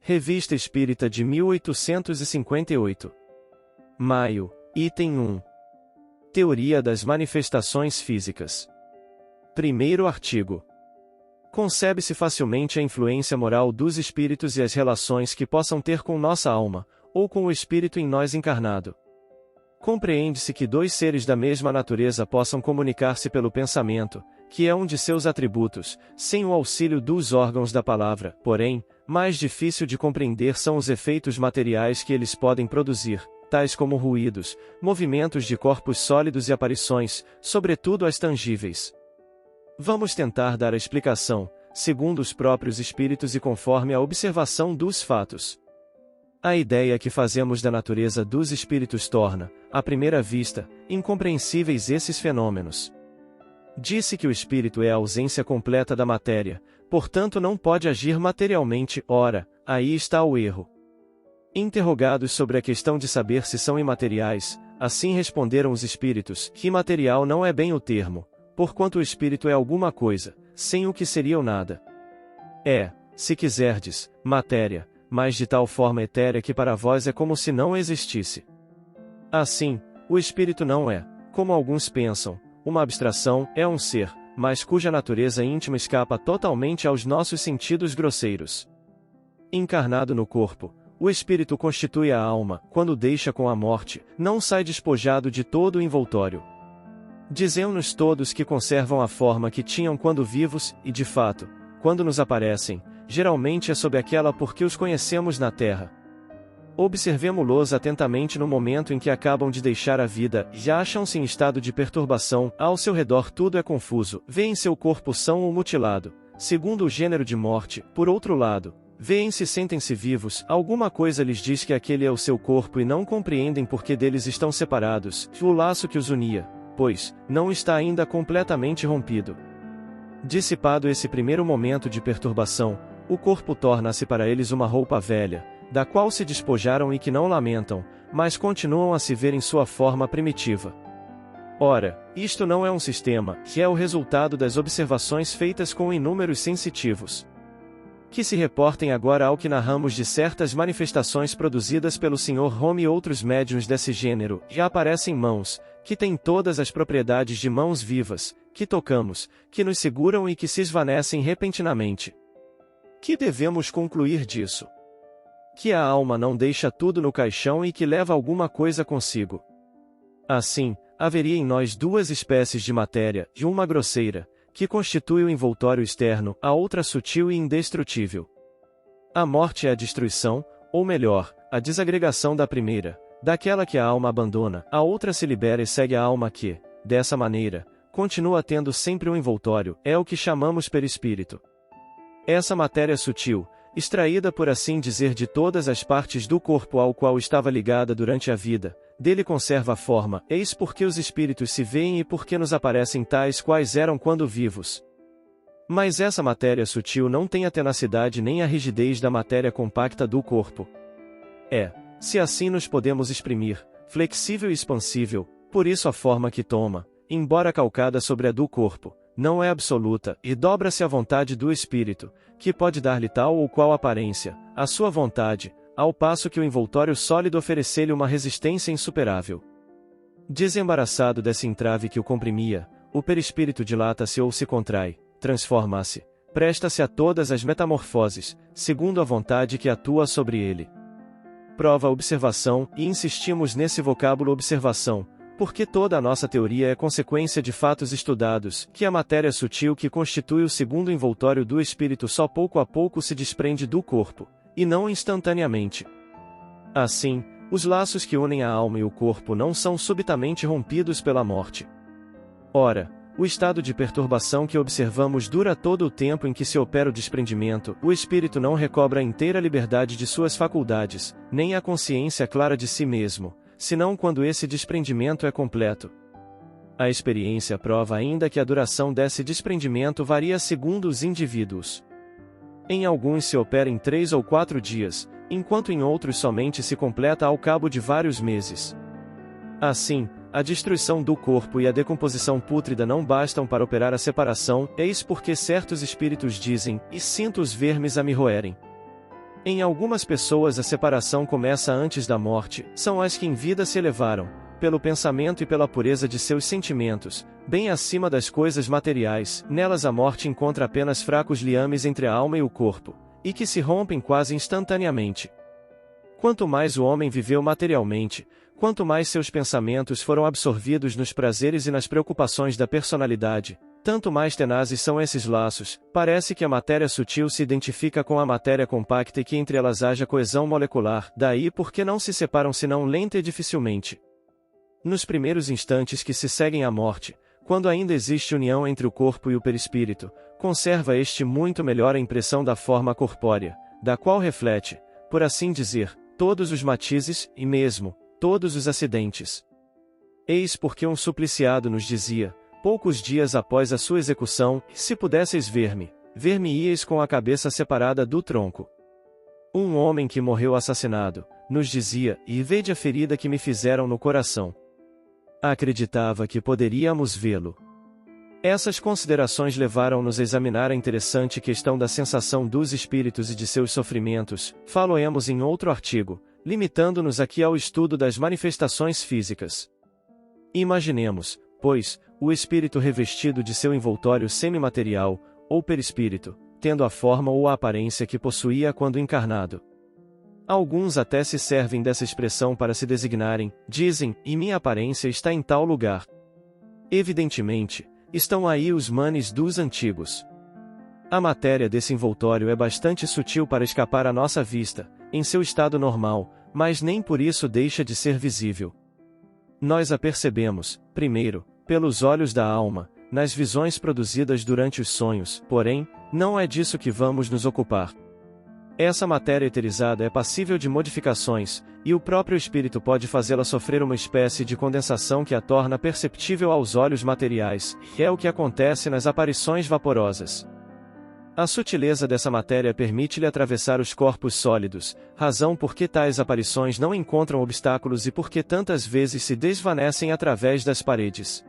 Revista Espírita de 1858. Maio, item 1. Teoria das manifestações físicas. Primeiro artigo. Concebe-se facilmente a influência moral dos espíritos e as relações que possam ter com nossa alma, ou com o espírito em nós encarnado. Compreende-se que dois seres da mesma natureza possam comunicar-se pelo pensamento, que é um de seus atributos, sem o auxílio dos órgãos da palavra, porém, mais difícil de compreender são os efeitos materiais que eles podem produzir, tais como ruídos, movimentos de corpos sólidos e aparições, sobretudo as tangíveis. Vamos tentar dar a explicação, segundo os próprios espíritos e conforme a observação dos fatos. A ideia que fazemos da natureza dos espíritos torna, à primeira vista, incompreensíveis esses fenômenos. Disse que o espírito é a ausência completa da matéria, portanto não pode agir materialmente, ora, aí está o erro. Interrogados sobre a questão de saber se são imateriais, assim responderam os espíritos, que imaterial não é bem o termo, porquanto o espírito é alguma coisa, sem o que seria o nada. É, se quiserdes, matéria, mas de tal forma etérea que para vós é como se não existisse. Assim, o espírito não é, como alguns pensam, uma abstração, é um ser, mas cuja natureza íntima escapa totalmente aos nossos sentidos grosseiros. Encarnado no corpo, o espírito constitui a alma, quando deixa com a morte, não sai despojado de todo o envoltório. Dizem-nos todos que conservam a forma que tinham quando vivos, e de fato, quando nos aparecem, geralmente é sob aquela por que os conhecemos na terra. Observemo-los atentamente no momento em que acabam de deixar a vida, já acham-se em estado de perturbação, ao seu redor tudo é confuso, vêem seu corpo são ou mutilado, segundo o gênero de morte, por outro lado, vêem-se e sentem-se vivos, alguma coisa lhes diz que aquele é o seu corpo e não compreendem por que deles estão separados, o laço que os unia, pois, não está ainda completamente rompido. Dissipado esse primeiro momento de perturbação, o corpo torna-se para eles uma roupa velha, da qual se despojaram e que não lamentam, mas continuam a se ver em sua forma primitiva. Ora, isto não é um sistema, que é o resultado das observações feitas com inúmeros sensitivos. Que se reportem agora ao que narramos de certas manifestações produzidas pelo Sr. Home e outros médiuns desse gênero, já aparecem mãos, que têm todas as propriedades de mãos vivas, que tocamos, que nos seguram e que se esvanecem repentinamente. Que devemos concluir disso? Que a alma não deixa tudo no caixão e que leva alguma coisa consigo. Assim, haveria em nós duas espécies de matéria, e uma grosseira, que constitui o envoltório externo, a outra sutil e indestrutível. A morte é a destruição, ou melhor, a desagregação da primeira, daquela que a alma abandona, a outra se libera e segue a alma que, dessa maneira, continua tendo sempre um envoltório, é o que chamamos perispírito. Essa matéria sutil, extraída por assim dizer de todas as partes do corpo ao qual estava ligada durante a vida, dele conserva a forma, eis porque os espíritos se veem e porque nos aparecem tais quais eram quando vivos. Mas essa matéria sutil não tem a tenacidade nem a rigidez da matéria compacta do corpo. É, se assim nos podemos exprimir, flexível e expansível, por isso a forma que toma, embora calcada sobre a do corpo, não é absoluta, e dobra-se à vontade do espírito, que pode dar-lhe tal ou qual aparência, à sua vontade, ao passo que o envoltório sólido oferecer-lhe uma resistência insuperável. Desembaraçado desse entrave que o comprimia, o perispírito dilata-se ou se contrai, transforma-se, presta-se a todas as metamorfoses, segundo a vontade que atua sobre ele. Prova a observação, e insistimos nesse vocábulo observação, porque toda a nossa teoria é consequência de fatos estudados, que a matéria sutil que constitui o segundo envoltório do espírito só pouco a pouco se desprende do corpo, e não instantaneamente. Assim, os laços que unem a alma e o corpo não são subitamente rompidos pela morte. Ora, o estado de perturbação que observamos dura todo o tempo em que se opera o desprendimento, o espírito não recobra a inteira liberdade de suas faculdades, nem a consciência clara de si mesmo, senão quando esse desprendimento é completo. A experiência prova ainda que a duração desse desprendimento varia segundo os indivíduos. Em alguns se opera em 3 ou 4 dias, enquanto em outros somente se completa ao cabo de vários meses. Assim, a destruição do corpo e a decomposição pútrida não bastam para operar a separação, eis porque certos espíritos dizem, e sinto os vermes a me roerem. Em algumas pessoas a separação começa antes da morte, são as que em vida se elevaram, pelo pensamento e pela pureza de seus sentimentos, bem acima das coisas materiais, nelas a morte encontra apenas fracos liames entre a alma e o corpo, e que se rompem quase instantaneamente. Quanto mais o homem viveu materialmente, quanto mais seus pensamentos foram absorvidos nos prazeres e nas preocupações da personalidade, tanto mais tenazes são esses laços. Parece que a matéria sutil se identifica com a matéria compacta e que entre elas haja coesão molecular, daí porque não se separam senão lenta e dificilmente. Nos primeiros instantes que se seguem à morte, quando ainda existe união entre o corpo e o perispírito, conserva este muito melhor a impressão da forma corpórea, da qual reflete, por assim dizer, todos os matizes, e mesmo, todos os acidentes. Eis porque um supliciado nos dizia, poucos dias após a sua execução, se pudesseis ver-me, ver-me-íeis com a cabeça separada do tronco. Um homem que morreu assassinado, nos dizia, e vede a ferida que me fizeram no coração. Acreditava que poderíamos vê-lo. Essas considerações levaram-nos a examinar a interessante questão da sensação dos espíritos e de seus sofrimentos. Falo-emos em outro artigo, limitando-nos aqui ao estudo das manifestações físicas. Imaginemos, pois, o espírito revestido de seu envoltório semimaterial, ou perispírito, tendo a forma ou a aparência que possuía quando encarnado. Alguns até se servem dessa expressão para se designarem, dizem, e minha aparência está em tal lugar. Evidentemente, estão aí os manes dos antigos. A matéria desse envoltório é bastante sutil para escapar à nossa vista, em seu estado normal, mas nem por isso deixa de ser visível. Nós a percebemos, primeiro, pelos olhos da alma, nas visões produzidas durante os sonhos, porém, não é disso que vamos nos ocupar. Essa matéria eterizada é passível de modificações, e o próprio espírito pode fazê-la sofrer uma espécie de condensação que a torna perceptível aos olhos materiais, e é o que acontece nas aparições vaporosas. A sutileza dessa matéria permite-lhe atravessar os corpos sólidos, razão por que tais aparições não encontram obstáculos e por que tantas vezes se desvanecem através das paredes.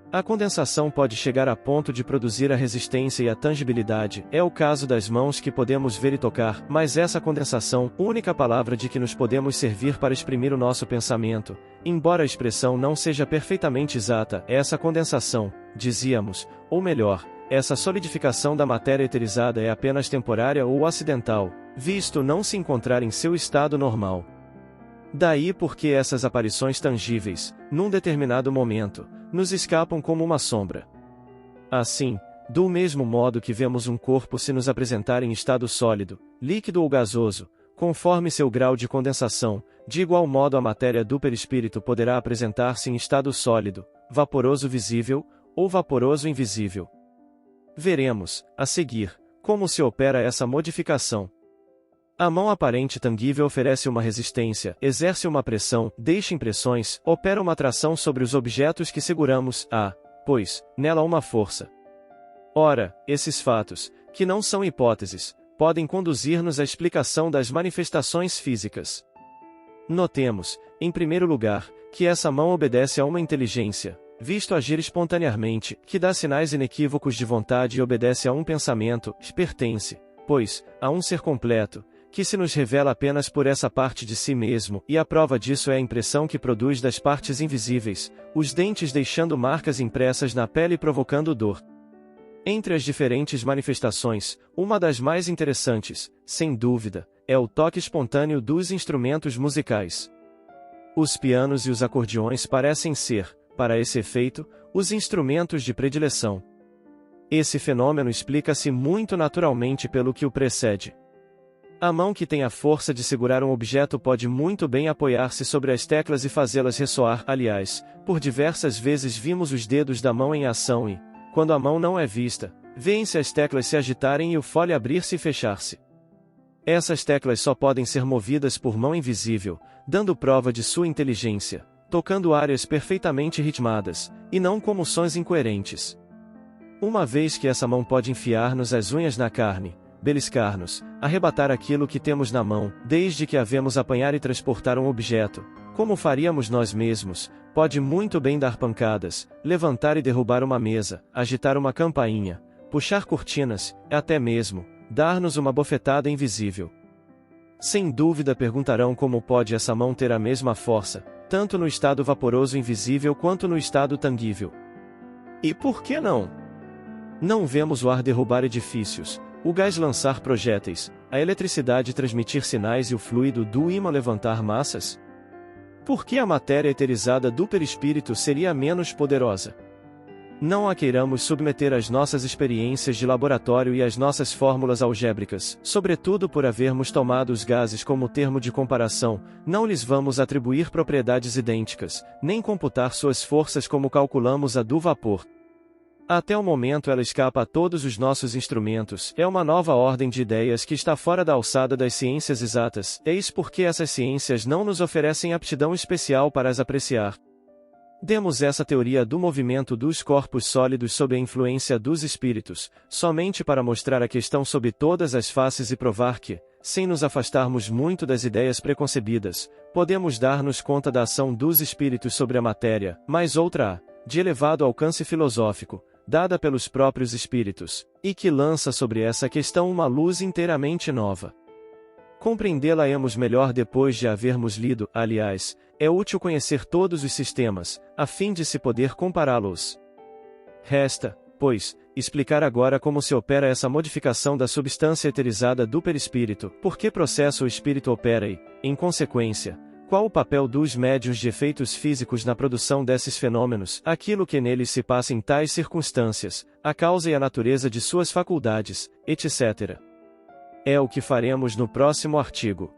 A condensação pode chegar a ponto de produzir a resistência e a tangibilidade, é o caso das mãos que podemos ver e tocar, mas essa condensação, única palavra de que nos podemos servir para exprimir o nosso pensamento, embora a expressão não seja perfeitamente exata, essa condensação, dizíamos, ou melhor, essa solidificação da matéria eterizada é apenas temporária ou acidental, visto não se encontrar em seu estado normal. Daí porque essas aparições tangíveis, num determinado momento, nos escapam como uma sombra. Assim, do mesmo modo que vemos um corpo se nos apresentar em estado sólido, líquido ou gasoso, conforme seu grau de condensação, de igual modo a matéria do perispírito poderá apresentar-se em estado sólido, vaporoso visível, ou vaporoso invisível. Veremos, a seguir, como se opera essa modificação. A mão aparente tangível oferece uma resistência, exerce uma pressão, deixa impressões, opera uma atração sobre os objetos que seguramos, há, pois, nela uma força. Ora, esses fatos, que não são hipóteses, podem conduzir-nos à explicação das manifestações físicas. Notemos, em primeiro lugar, que essa mão obedece a uma inteligência, visto agir espontaneamente, que dá sinais inequívocos de vontade e obedece a um pensamento, pertence, pois, a um ser completo, que se nos revela apenas por essa parte de si mesmo, e a prova disso é a impressão que produz das partes invisíveis, os dentes deixando marcas impressas na pele provocando dor. Entre as diferentes manifestações, uma das mais interessantes, sem dúvida, é o toque espontâneo dos instrumentos musicais. Os pianos e os acordeões parecem ser, para esse efeito, os instrumentos de predileção. Esse fenômeno explica-se muito naturalmente pelo que o precede. A mão que tem a força de segurar um objeto pode muito bem apoiar-se sobre as teclas e fazê-las ressoar. Aliás, por diversas vezes vimos os dedos da mão em ação e, quando a mão não é vista, vêem-se as teclas se agitarem e o fole abrir-se e fechar-se. Essas teclas só podem ser movidas por mão invisível, dando prova de sua inteligência, tocando áreas perfeitamente ritmadas, e não como sons incoerentes. Uma vez que essa mão pode enfiar-nos as unhas na carne, beliscar-nos, arrebatar aquilo que temos na mão, desde que havemos apanhar e transportar um objeto, como faríamos nós mesmos, pode muito bem dar pancadas, levantar e derrubar uma mesa, agitar uma campainha, puxar cortinas, até mesmo, dar-nos uma bofetada invisível. Sem dúvida perguntarão como pode essa mão ter a mesma força, tanto no estado vaporoso invisível quanto no estado tangível. E por que não? Não vemos o ar derrubar edifícios, o gás lançar projéteis, a eletricidade transmitir sinais e o fluido do ímã levantar massas? Por que a matéria eterizada do perispírito seria menos poderosa? Não a queiramos submeter às nossas experiências de laboratório e às nossas fórmulas algébricas, sobretudo por havermos tomado os gases como termo de comparação, não lhes vamos atribuir propriedades idênticas, nem computar suas forças como calculamos a do vapor. Até o momento ela escapa a todos os nossos instrumentos, é uma nova ordem de ideias que está fora da alçada das ciências exatas, eis porque essas ciências não nos oferecem aptidão especial para as apreciar. Demos essa teoria do movimento dos corpos sólidos sob a influência dos espíritos, somente para mostrar a questão sob todas as faces e provar que, sem nos afastarmos muito das ideias preconcebidas, podemos dar-nos conta da ação dos espíritos sobre a matéria, mas outra há, de elevado alcance filosófico, dada pelos próprios espíritos, e que lança sobre essa questão uma luz inteiramente nova. Compreendê-la-emos melhor depois de havermos lido, aliás, é útil conhecer todos os sistemas, a fim de se poder compará-los. Resta, pois, explicar agora como se opera essa modificação da substância eterizada do perispírito, por que processo o espírito opera e, em consequência, qual o papel dos médiuns de efeitos físicos na produção desses fenômenos, aquilo que neles se passa em tais circunstâncias, a causa e a natureza de suas faculdades, etc. É o que faremos no próximo artigo.